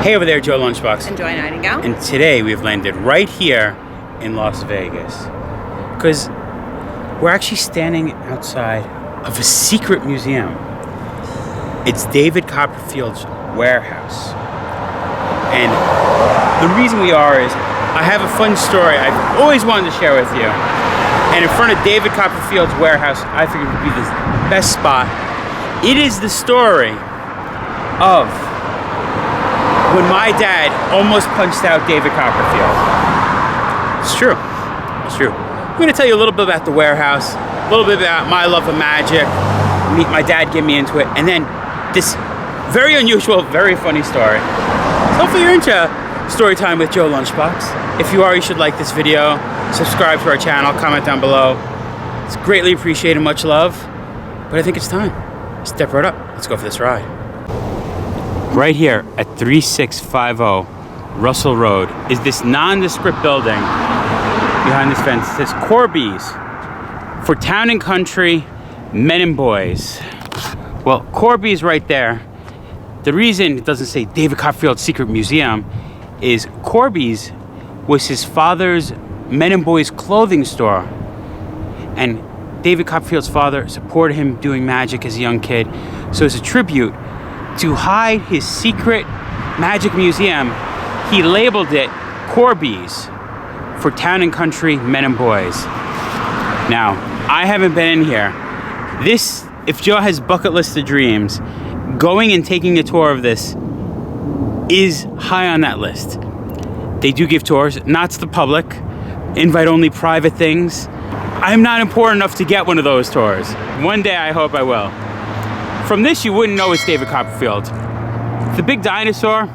Hey over there, Joe Lunchbox. And Joy Nightingale. And today we've landed right here in Las Vegas because we're actually standing outside of a secret museum. It's David Copperfield's warehouse. And the reason we are is I have a fun story I've always wanted to share with you. And in front of David Copperfield's warehouse, I figured would be the best spot. It is the story of when my dad almost punched out David Copperfield. It's true. It's true. I'm going to tell you a little bit about the warehouse, a little bit about my love of magic, my dad get me into it, and then this very unusual, very funny story. So hopefully you're into story time with Joe Lunchbox. If you are, you should like this video, subscribe to our channel, comment down below. It's greatly appreciated, much love. But I think it's time. Step right up. Let's go for this ride. Right here at 3650 Russell Road is this nondescript building behind this fence. It says Corby's for Town and Country Men and Boys. Well, Corby's right there. The reason it doesn't say David Copperfield Secret Museum is Corby's was his father's Men and Boys clothing store. And David Copperfield's father supported him doing magic as a young kid. So as a tribute, to hide his secret magic museum, he labeled it Corby's for Town and Country Men and Boys. Now, I haven't been in here. This, if Joe has bucket list of dreams, going and taking a tour of this is high on that list. They do give tours, not to the public, invite only private things. I'm not important enough to get one of those tours. One day I hope I will. From this, you wouldn't know it's David Copperfield. The big dinosaur,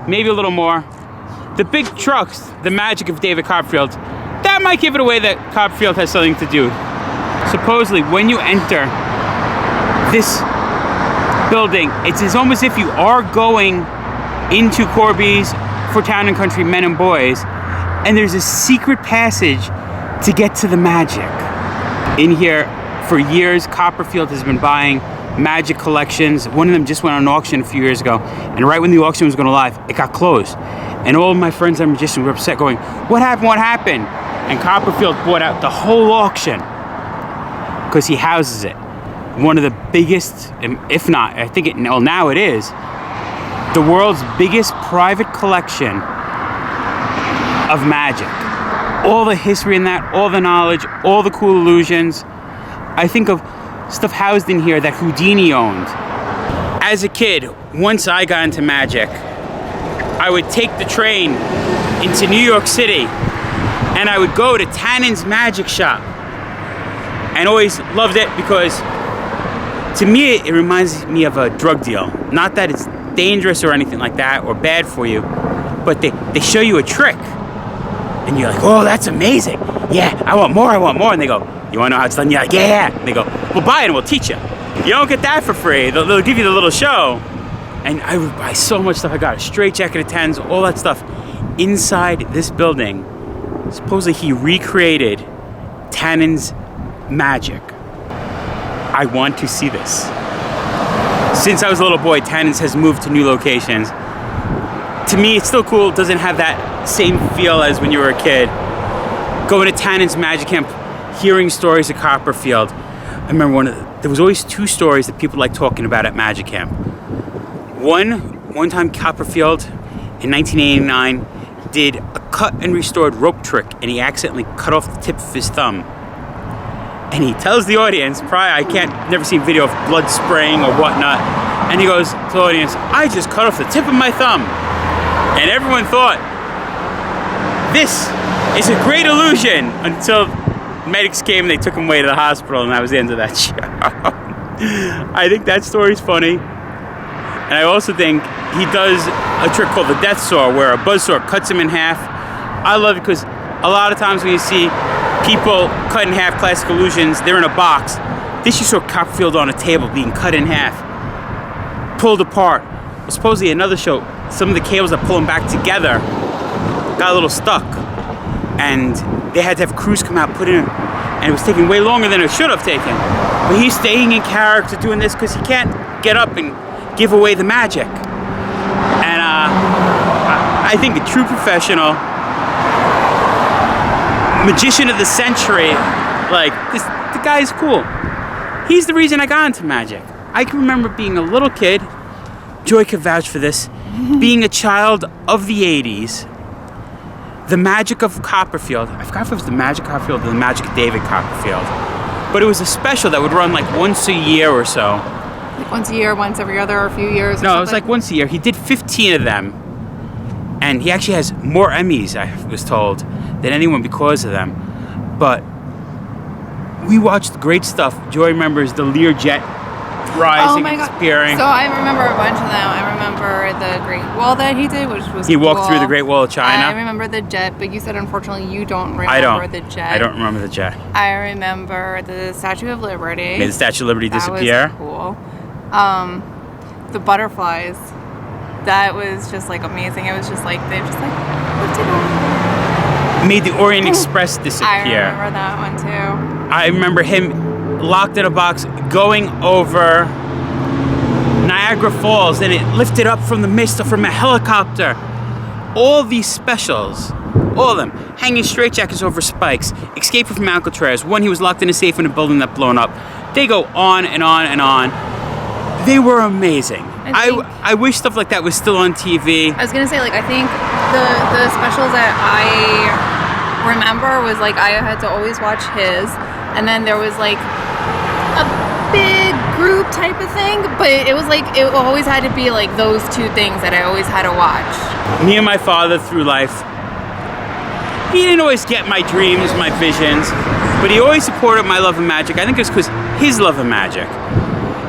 maybe a little more. The big trucks, the magic of David Copperfield, that might give it away that Copperfield has something to do. Supposedly, when you enter this building, it's almost if you are going into Corby's for Town and Country Men and Boys, and there's a secret passage to get to the magic. In here, for years, Copperfield has been buying magic collections. One of them just went on auction a few years ago, and right when the auction was going live, it got closed. And all of my friends that are magicians were upset, going, "What happened? What happened?" And Copperfield bought out the whole auction because he houses it. One of the biggest, if not, I think now it is, the world's biggest private collection of magic. All the history in that, all the knowledge, all the cool illusions. I think of stuff housed in here that Houdini owned. As a kid, once I got into magic, I would take the train into New York City and I would go to Tannen's Magic Shop, and always loved it because to me it reminds me of a drug deal. Not that it's dangerous or anything like that or bad for you, but they show you a trick and you're like, "Oh, that's amazing. Yeah, I want more. And they go, "You want to know how it's done?" You're like, "Yeah." And they go, "Well, buy it and we'll teach you." You don't get that for free. They'll give you the little show. And I would buy so much stuff. I got a straight jacket of Tannen's, all that stuff. Inside this building, supposedly he recreated Tannen's magic. I want to see this. Since I was a little boy, Tannen's has moved to new locations. To me, it's still cool. It doesn't have that same feel as when you were a kid. Going to Tannen's Magic Camp, hearing stories of Copperfield. I remember there was always two stories that people liked talking about at Magic Camp. One time Copperfield in 1989 did a cut and restored rope trick, and he accidentally cut off the tip of his thumb. And he tells the audience, never seen video of blood spraying or whatnot, and he goes to the audience, "I just cut off the tip of my thumb." And everyone thought, this is a great illusion, until medics came and they took him away to the hospital, and that was the end of that show. I think that story's funny. And I also think he does a trick called the death saw, where a buzzsaw cuts him in half. I love it because a lot of times when you see people cut in half, classic illusions, they're in a box. This you saw Copperfield on a table being cut in half, pulled apart. Well, supposedly another show, some of the cables that pull them back together got a little stuck, and they had to have crews come out, put it in, and it was taking way longer than it should have taken. But he's staying in character doing this because he can't get up and give away the magic. And I think a true professional, magician of the century. Like, the guy's cool. He's the reason I got into magic. I can remember being a little kid, Joy could vouch for this, being a child of the 80s, the magic of Copperfield. I forgot if it was the magic of Copperfield or the magic of David Copperfield. But it was a special that would run like once a year or so. Like once a year, once every other, or a few years? No, it was like once a year. He did 15 of them. And he actually has more Emmys, I was told, than anyone because of them. But we watched great stuff. Joy remembers the Learjet rising and disappearing. So I remember a bunch of them. I remember the Great Wall that he did, which was He walked through the Great Wall of China. I remember the jet, but you said unfortunately you don't remember the jet. I don't remember the jet. I remember the Statue of Liberty. Made the Statue of Liberty disappear. That was cool. The butterflies. That was just like amazing. It was just like they just like lifted up. Made the Orient Express disappear. I remember that one too. I remember him locked in a box going over Niagara Falls, and it lifted up from the mist or from a helicopter. All these specials, all of them, hanging straitjackets over spikes, escaping from Alcatraz, one he was locked in a safe in a building that blown up. They go on and on and on. They were amazing. I wish stuff like that was still on TV. I was gonna say, like, I think the specials that I remember was like I had to always watch his, and then there was like a big group type of thing, but it was like it always had to be like those two things that I always had to watch. Me and my father through life. He didn't always get my dreams, my visions, but he always supported my love of magic. I think it's because his love of magic.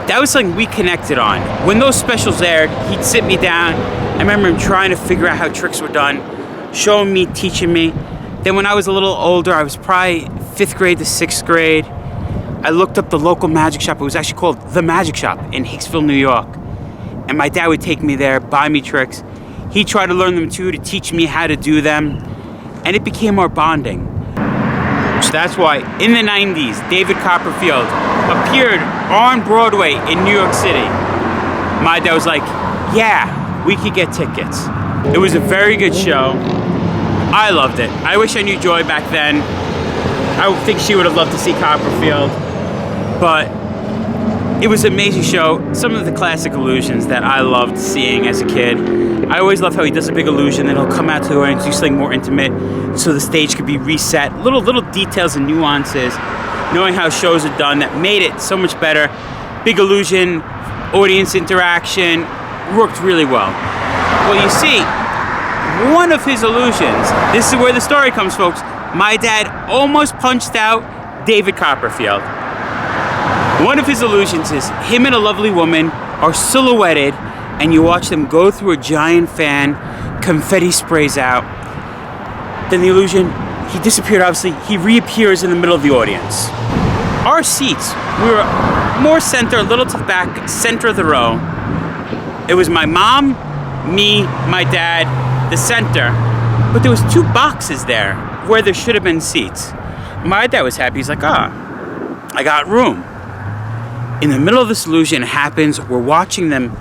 That was something we connected on. When those specials aired, he'd sit me down. I remember him trying to figure out how tricks were done, showing me, teaching me. Then when I was a little older, I was probably 5th grade to 6th grade, I looked up the local magic shop. It was actually called The Magic Shop in Hicksville, New York. And my dad would take me there, buy me tricks. He tried to learn them too, to teach me how to do them. And it became our bonding. So that's why in the 90s, David Copperfield appeared on Broadway in New York City. My dad was like, yeah, we could get tickets. It was a very good show. I loved it. I wish I knew Joy back then. I think she would have loved to see Copperfield. But it was an amazing show. Some of the classic illusions that I loved seeing as a kid. I always love how he does a big illusion, then he'll come out to the audience, do something more intimate, so the stage could be reset. Little details and nuances, knowing how shows are done, that made it so much better. Big illusion, audience interaction, worked really well. Well, you see, one of his illusions, this is where the story comes, folks. My dad almost punched out David Copperfield. One of his illusions is him and a lovely woman are silhouetted, and you watch them go through a giant fan, confetti sprays out. Then the illusion, he disappeared obviously, he reappears in the middle of the audience. Our seats, we were more center, a little to the back, center of the row. It was my mom, me, my dad, the center, but there was 2 boxes there where there should have been seats. My dad was happy, he's like, I got room. In the middle of this illusion, it happens, we're watching them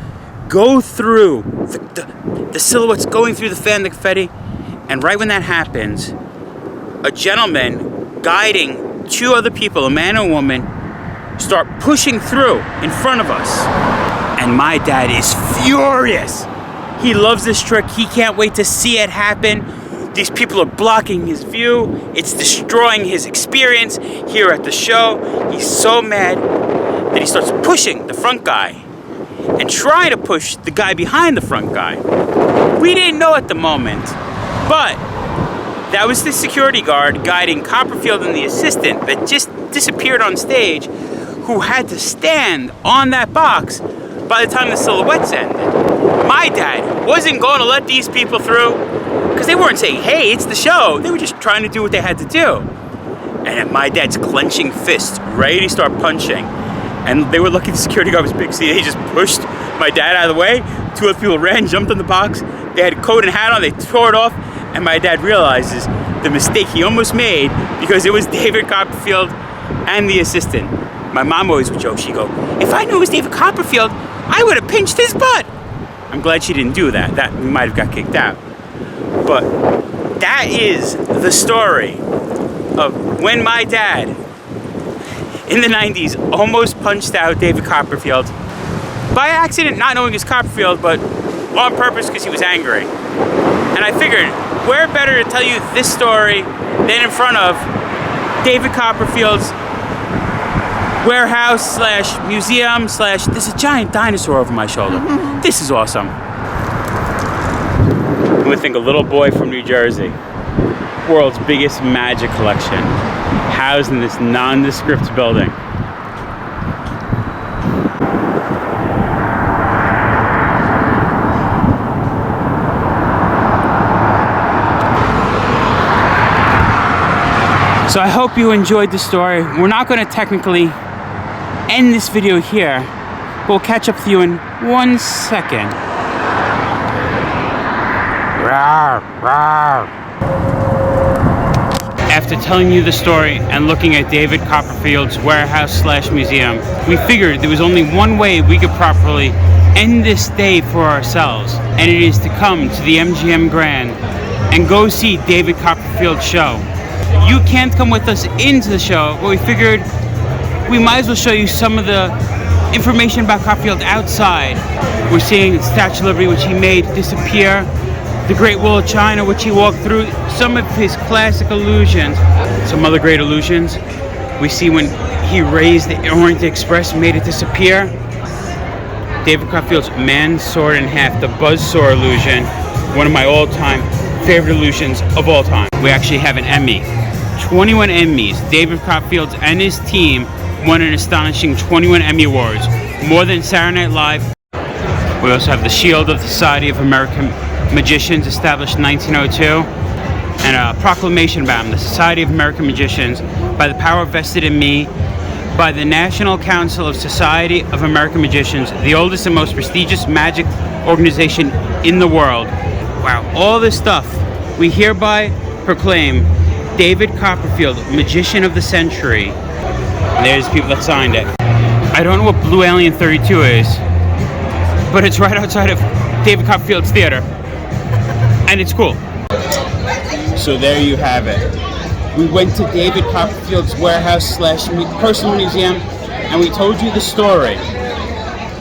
go through the silhouettes, going through the fan, the confetti, and right when that happens, a gentleman guiding 2 other people, a man and a woman, start pushing through in front of us. And my dad is furious. He loves this trick. He can't wait to see it happen. These people are blocking his view. It's destroying his experience here at the show. He's so mad that he starts pushing the front guy and trying to push the guy behind the front guy. We didn't know at the moment, but that was the security guard guiding Copperfield and the assistant that just disappeared on stage, who had to stand on that box by the time the silhouettes ended. My dad wasn't going to let these people through because they weren't saying, hey, it's the show. They were just trying to do what they had to do. And then my dad's clenching fists, ready to start punching. And they were lucky the security guard was big, so he just pushed my dad out of the way. 2 other people ran, jumped on the box. They had a coat and hat on, they tore it off. And my dad realizes the mistake he almost made because it was David Copperfield and the assistant. My mom always would joke, she'd go, if I knew it was David Copperfield, I would have pinched his butt. I'm glad she didn't do that. That we might have got kicked out. But that is the story of when my dad, in the 90s, almost punched out David Copperfield. By accident, not knowing it's Copperfield, but on purpose because he was angry. And I figured, where better to tell you this story than in front of David Copperfield's warehouse slash museum slash, there's a giant dinosaur over my shoulder. This is awesome. I'm gonna think a little boy from New Jersey, world's biggest magic collection, housed in this nondescript building. So I hope you enjoyed the story. We're not going to technically end this video here, but we'll catch up with you in 1 second. Rawr, rawr. After telling you the story and looking at David Copperfield's warehouse slash museum, we figured there was only one way we could properly end this day for ourselves, and it is to come to the MGM Grand and go see David Copperfield's show. You can't come with us into the show, but we figured we might as well show you some of the information about Copperfield outside. We're seeing the Statue of Liberty, which he made disappear, the Great Wall of China, which he walked through, some of his classic illusions. Some other great illusions we see when he raised the Orient Express, made it disappear. David Copperfield's man sword in half, the buzzsaw illusion, one of my all-time favorite illusions of all time. We actually have an Emmy. 21 Emmys. David Copperfield and his team won an astonishing 21 Emmy Awards, more than Saturday Night Live. We also have the Shield of the Society of American Magicians, established in 1902, and a proclamation about him, the Society of American Magicians, by the power vested in me, by the National Council of Society of American Magicians, the oldest and most prestigious magic organization in the world. Wow, all this stuff. We hereby proclaim David Copperfield, Magician of the Century. And there's people that signed it. I don't know what Blue Alien 32 is, but it's right outside of David Copperfield's theater. And it's cool. So there you have it. We went to David Copperfield's warehouse slash personal museum, and we told you the story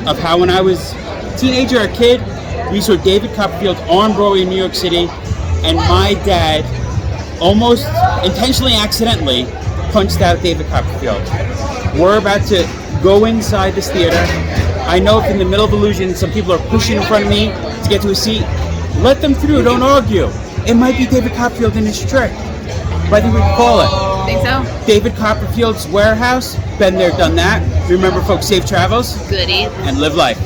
of how when I was a teenager or a kid, we saw David Copperfield on Broadway in New York City, and my dad almost intentionally, accidentally punched out David Copperfield. We're about to go inside this theater. I know if in the middle of illusion some people are pushing in front of me to get to a seat, let them through, don't argue. It might be David Copperfield in his trick. But I think we can call it. Think so? David Copperfield's warehouse. Been there, done that. Remember, folks, safe travels. Goody. And live life.